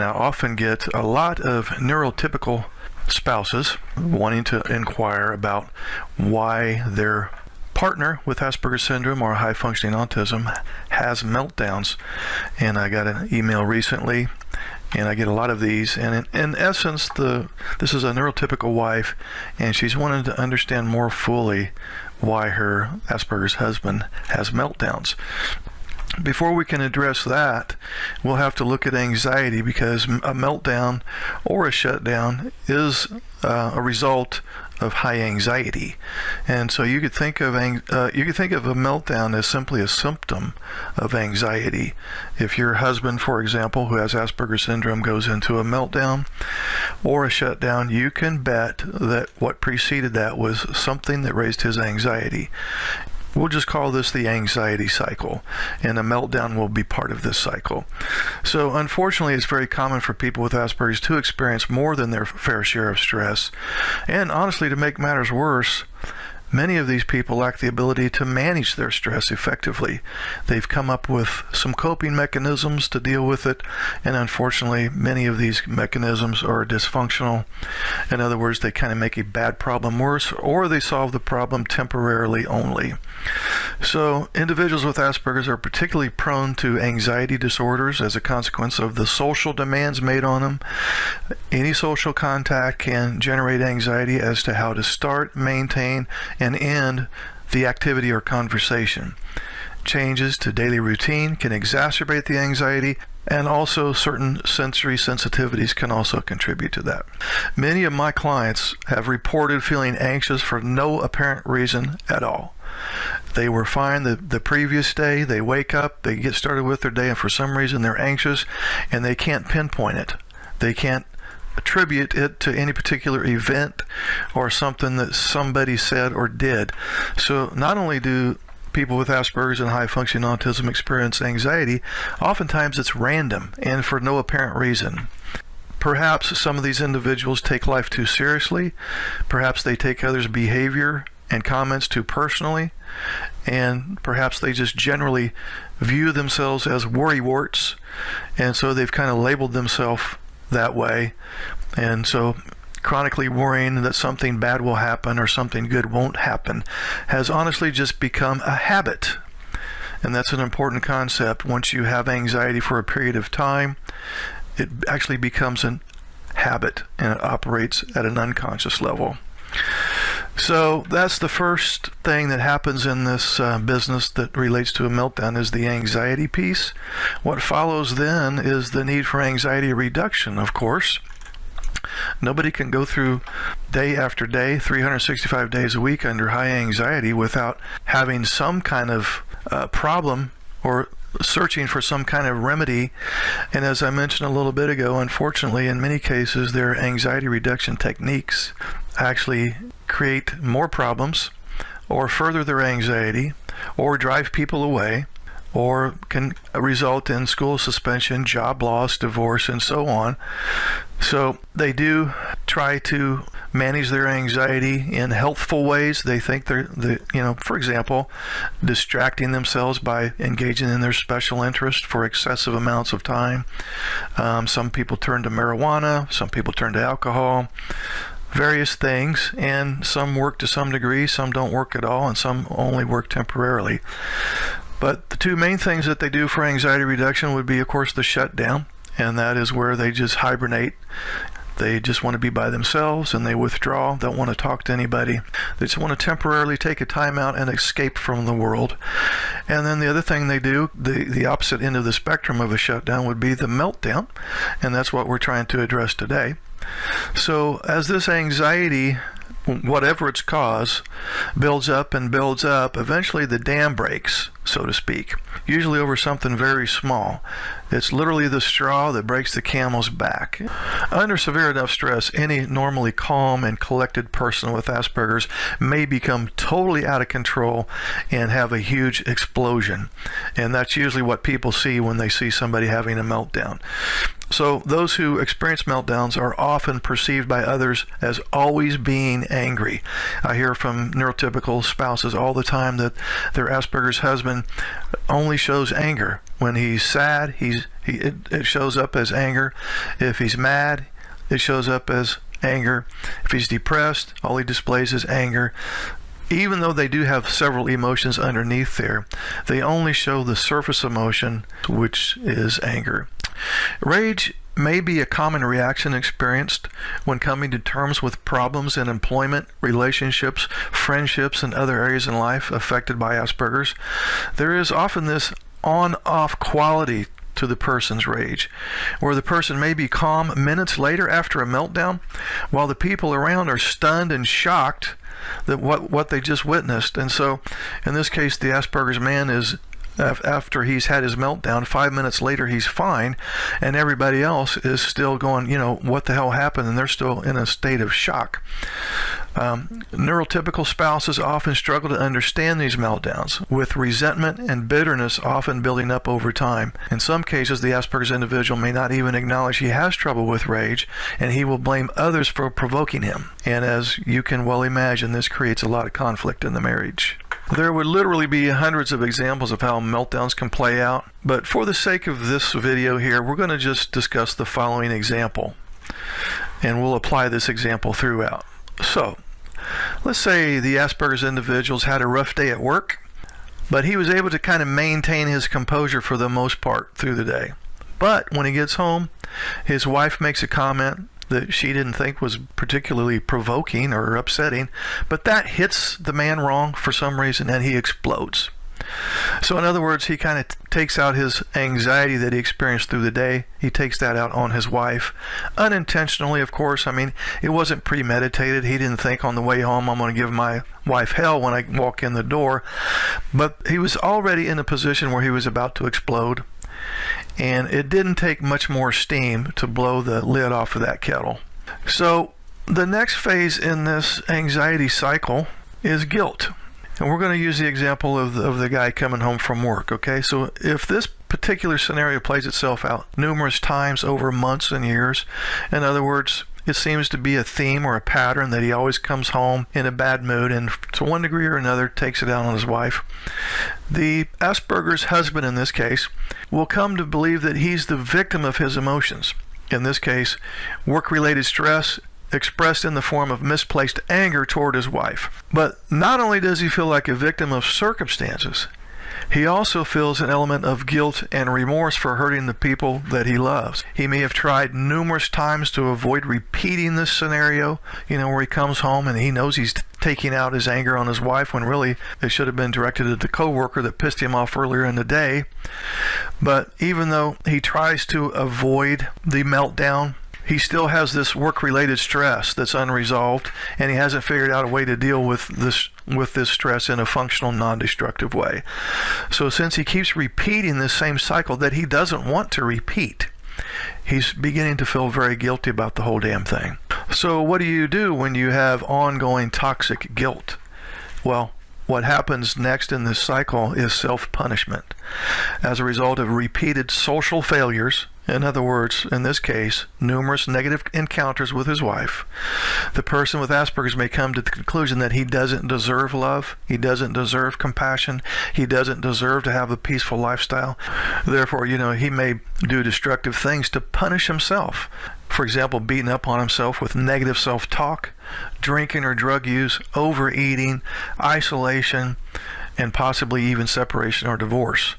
I often get a lot of neurotypical spouses wanting to inquire about why their partner with Asperger's syndrome or high functioning autism has meltdowns. And I got an email recently, and I get a lot of these, and in essence this is a neurotypical wife, and she's wanting to understand more fully why her Asperger's husband has meltdowns. Before we can address that, we'll have to look at anxiety, because a meltdown or a shutdown is a result of high anxiety. And so you could think of a meltdown as simply a symptom of anxiety. If your husband, for example, who has Asperger's syndrome, goes into a meltdown or a shutdown, you can bet that what preceded that was something that raised his anxiety. We'll just call this the anxiety cycle, and a meltdown will be part of this cycle. So unfortunately, it's very common for people with Asperger's to experience more than their fair share of stress. And honestly, to make matters worse, many of these people lack the ability to manage their stress effectively. They've come up with some coping mechanisms to deal with it, and unfortunately, many of these mechanisms are dysfunctional. In other words, they kind of make a bad problem worse, or they solve the problem temporarily only. So individuals with Asperger's are particularly prone to anxiety disorders as a consequence of the social demands made on them. Any social contact can generate anxiety as to how to start, maintain, and end the activity or conversation. Changes to daily routine can exacerbate the anxiety, and also certain sensory sensitivities can also contribute to that. Many of my clients have reported feeling anxious for no apparent reason at all. They were fine the previous day, they wake up, they get started with their day, and for some reason they're anxious, and they can't pinpoint it. They can't attribute it to any particular event or something that somebody said or did. So not only do people with Asperger's and high functioning autism experience anxiety, oftentimes it's random and for no apparent reason. Perhaps some of these individuals take life too seriously. Perhaps they take others' behavior and comments too personally, and perhaps they just generally view themselves as worrywarts, and so they've kind of labeled themselves that way. And so chronically worrying that something bad will happen or something good won't happen has honestly just become a habit. And that's an important concept. Once you have anxiety for a period of time, it actually becomes a habit, and it operates at an unconscious level. So that's the first thing that happens in this business that relates to a meltdown, is the anxiety piece. What follows then is the need for anxiety reduction, of course. Nobody can go through day after day, 365 days a week under high anxiety without having some kind of problem or searching for some kind of remedy. And as I mentioned a little bit ago, unfortunately, in many cases, their anxiety reduction techniques actually create more problems, or further their anxiety, or drive people away, or can result in school suspension, job loss, divorce, and so on. So they do try to manage their anxiety in healthful ways. They think for example, distracting themselves by engaging in their special interest for excessive amounts of time. Some people turn to marijuana, some people turn to alcohol, various things, and some work to some degree, some don't work at all, and some only work temporarily. But the two main things that they do for anxiety reduction would be, of course, the shutdown, and that is where they just hibernate. They just want to be by themselves, and they withdraw, don't want to talk to anybody. They just want to temporarily take a time out and escape from the world. And then the other thing they do, the opposite end of the spectrum of a shutdown, would be the meltdown, and that's what we're trying to address today. So as this anxiety, whatever its cause, builds up and builds up, eventually the dam breaks, so to speak, usually over something very small. It's literally the straw that breaks the camel's back. Under severe enough stress, any normally calm and collected person with Asperger's may become totally out of control and have a huge explosion. And that's usually what people see when they see somebody having a meltdown. So those who experience meltdowns are often perceived by others as always being angry. I hear from neurotypical spouses all the time that their Asperger's husband only shows anger. When he's sad, he's It shows up as anger. If he's mad, it shows up as anger. If he's depressed, all he displays is anger. Even though they do have several emotions underneath there, they only show the surface emotion, which is anger. Rage may be a common reaction experienced when coming to terms with problems in employment, relationships, friendships, and other areas in life affected by Asperger's. There is often this on-off quality to the person's rage, where the person may be calm minutes later after a meltdown, while the people around are stunned and shocked that what they just witnessed. And so in this case, the Asperger's man is, after he's had his meltdown, 5 minutes later he's fine, and everybody else is still going, what the hell happened, and they're still in a state of shock. Neurotypical spouses often struggle to understand these meltdowns, with resentment and bitterness often building up over time. In some cases, the Asperger's individual may not even acknowledge he has trouble with rage, and he will blame others for provoking him. And as you can well imagine, this creates a lot of conflict in the marriage. There would literally be hundreds of examples of how meltdowns can play out, but for the sake of this video here, we're going to just discuss the following example, and we'll apply this example throughout. So, let's say the Asperger's individual's had a rough day at work, but he was able to kind of maintain his composure for the most part through the day. But when he gets home, his wife makes a comment that she didn't think was particularly provoking or upsetting, but that hits the man wrong for some reason, and he explodes. So in other words, he kind of takes out his anxiety that he experienced through the day. He takes that out on his wife, unintentionally, of course. I mean, it wasn't premeditated. He didn't think on the way home, I'm going to give my wife hell when I walk in the door. But he was already in a position where he was about to explode, and it didn't take much more steam to blow the lid off of that kettle. So the next phase in this anxiety cycle is guilt. And we're going to use the example of the guy coming home from work, okay? So if this particular scenario plays itself out numerous times over months and years, in other words, it seems to be a theme or a pattern that he always comes home in a bad mood and to one degree or another takes it out on his wife, the Asperger's husband in this case will come to believe that he's the victim of his emotions. In this case, work-related stress expressed in the form of misplaced anger toward his wife. But not only does he feel like a victim of circumstances, he also feels an element of guilt and remorse for hurting the people that he loves. He may have tried numerous times to avoid repeating this scenario, where he comes home and he knows he's taking out his anger on his wife when really it should have been directed at the coworker that pissed him off earlier in the day. But even though he tries to avoid the meltdown, he still has this work-related stress that's unresolved, and he hasn't figured out a way to deal with this stress in a functional, non-destructive way. So since he keeps repeating this same cycle that he doesn't want to repeat, he's beginning to feel very guilty about the whole damn thing. So what do you do when you have ongoing toxic guilt? Well, what happens next in this cycle is self-punishment. As a result of repeated social failures, in other words, in this case, numerous negative encounters with his wife, the person with Asperger's may come to the conclusion that he doesn't deserve love, he doesn't deserve compassion, he doesn't deserve to have a peaceful lifestyle. Therefore, he may do destructive things to punish himself. For example, beating up on himself with negative self-talk, drinking or drug use, overeating, isolation, and possibly even separation or divorce.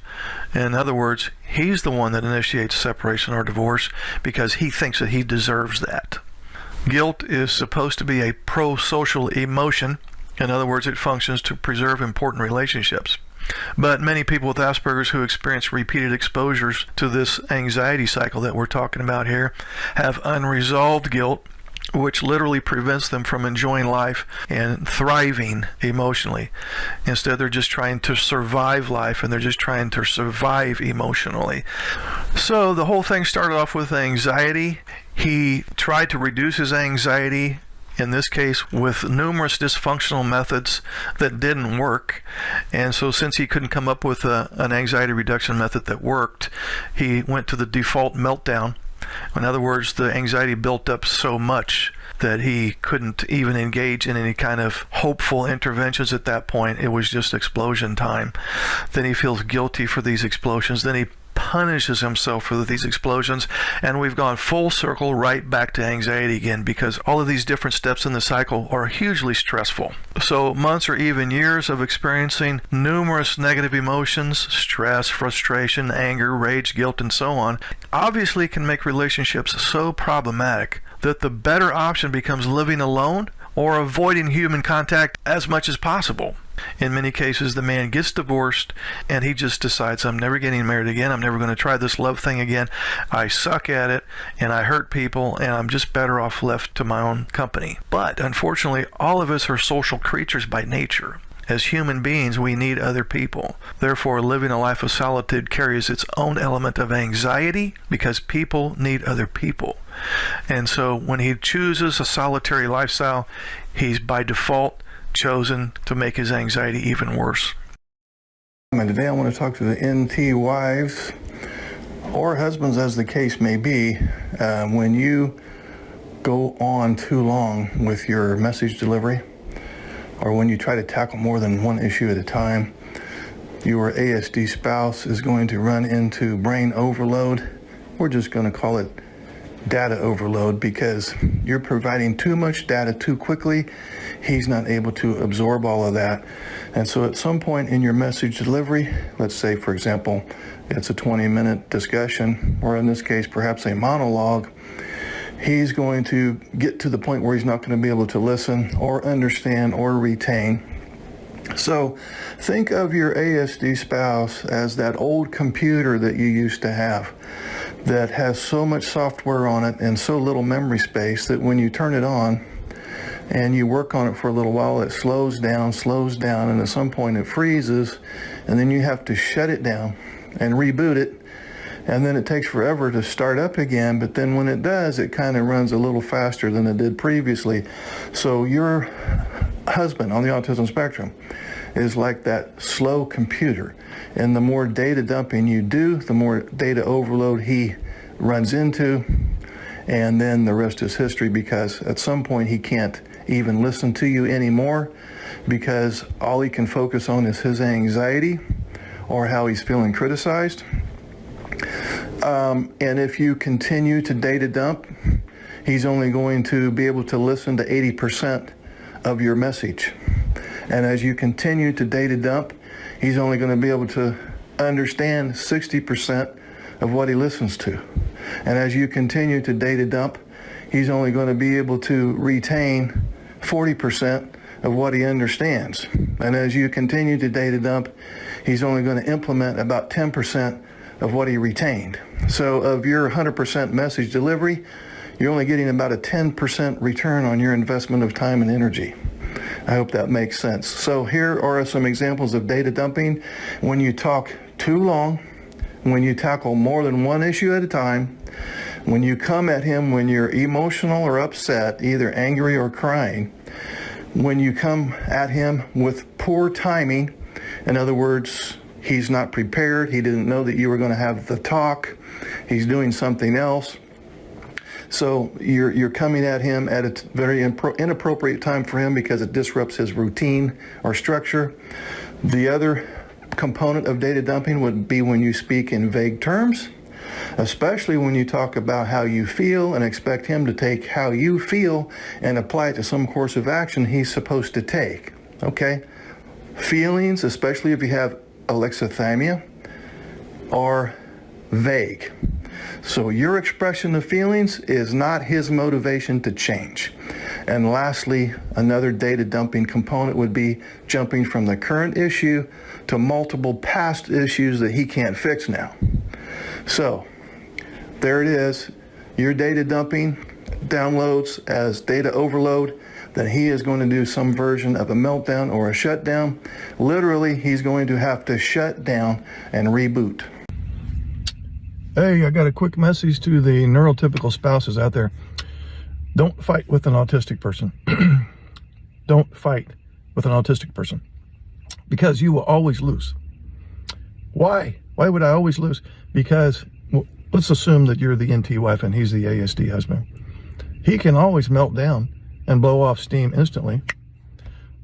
In other words, he's the one that initiates separation or divorce because he thinks that he deserves that. Guilt is supposed to be a pro-social emotion. In other words, it functions to preserve important relationships. But many people with Asperger's who experience repeated exposures to this anxiety cycle that we're talking about here have unresolved guilt, which literally prevents them from enjoying life and thriving emotionally. Instead, they're just trying to survive life, and they're just trying to survive emotionally. So the whole thing started off with anxiety. He tried to reduce his anxiety, in this case with numerous dysfunctional methods that didn't work. And so since he couldn't come up with an anxiety reduction method that worked, he went to the default meltdown. In other words, the anxiety built up so much that he couldn't even engage in any kind of hopeful interventions at that point. It was just explosion time. Then he feels guilty for these explosions. Then he punishes himself for these explosions, and we've gone full circle right back to anxiety again, because all of these different steps in the cycle are hugely stressful. So months or even years of experiencing numerous negative emotions, stress, frustration, anger, rage, guilt, and so on, obviously can make relationships so problematic that the better option becomes living alone or avoiding human contact as much as possible. In many cases, the man gets divorced and he just decides, I'm never getting married again. I'm never going to try this love thing again. I suck at it and I hurt people and I'm just better off left to my own company. But unfortunately, all of us are social creatures by nature. As human beings, we need other people. Therefore, living a life of solitude carries its own element of anxiety because people need other people. And so when he chooses a solitary lifestyle, he's by default chosen to make his anxiety even worse. And today I want to talk to the NT wives or husbands, as the case may be. When you go on too long with your message delivery, or when you try to tackle more than one issue at a time, your ASD spouse is going to run into brain overload. We're just going to call it data overload, because you're providing too much data too quickly. He's not able to absorb all of that. And so at some point in your message delivery, let's say, for example, it's a 20-minute discussion, or in this case, perhaps a monologue, he's going to get to the point where he's not going to be able to listen or understand or retain. So think of your ASD spouse as that old computer that you used to have that has so much software on it and so little memory space that when you turn it on and you work on it for a little while, it slows down, and at some point it freezes, and then you have to shut it down and reboot it, and then it takes forever to start up again, but then when it does, it kind of runs a little faster than it did previously. So your husband on the autism spectrum is like that slow computer, and the more data dumping you do, the more data overload he runs into, and then the rest is history, because at some point he can't even listen to you anymore, because all he can focus on is his anxiety or how he's feeling criticized. And if you continue to data dump, he's only going to be able to listen to 80% of your message. And as you continue to data dump, he's only going to be able to understand 60% of what he listens to. And as you continue to data dump, he's only going to be able to retain 40% of what he understands. And as you continue to data dump, he's only going to implement about 10% of what he retained. So of your 100% message delivery, you're only getting about a 10% return on your investment of time and energy. I hope that makes sense. So here are some examples of data dumping. When you talk too long, when you tackle more than one issue at a time, when you come at him when you're emotional or upset, either angry or crying, when you come at him with poor timing, in other words, he's not prepared, he didn't know that you were going to have the talk, he's doing something else. So you're coming at him at a very inappropriate time for him because it disrupts his routine or structure. The other component of data dumping would be when you speak in vague terms, especially when you talk about how you feel and expect him to take how you feel and apply it to some course of action he's supposed to take. Okay? Feelings, especially if you have alexithymia, are vague. So your expression of feelings is not his motivation to change. And lastly, another data dumping component would be jumping from the current issue to multiple past issues that he can't fix now. So there it is. Your data dumping downloads as data overload. Then he is going to do some version of a meltdown or a shutdown. Literally, he's going to have to shut down and reboot. Hey, I got a quick message to the neurotypical spouses out there. Don't fight with an autistic person. Don't fight with an autistic person, because you will always lose. Why? Why would I always lose? Because, well, let's assume that you're the NT wife and he's the ASD husband. He can always melt down and blow off steam instantly,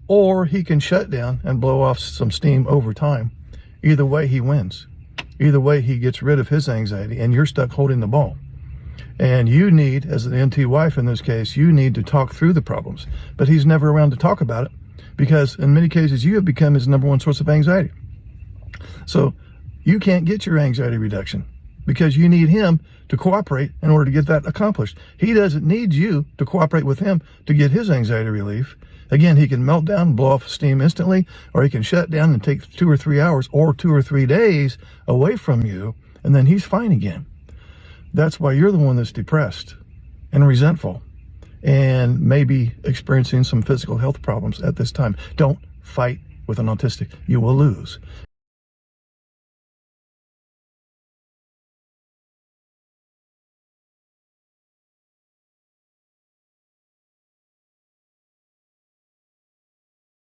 or he can shut down and blow off some steam over time. Either way, he wins. Either way, he gets rid of his anxiety and you're stuck holding the ball. And you need, as an NT wife in this case, you need to talk through the problems. But he's never around to talk about it because in many cases you have become his number one source of anxiety. So you can't get your anxiety reduction because you need him to cooperate in order to get that accomplished. He doesn't need you to cooperate with him to get his anxiety relief. Again, he can melt down, blow off steam instantly, or he can shut down and take 2 or 3 hours or 2 or 3 days away from you, and then he's fine again. That's why you're the one that's depressed and resentful and maybe experiencing some physical health problems at this time. Don't fight with an autistic. You will lose.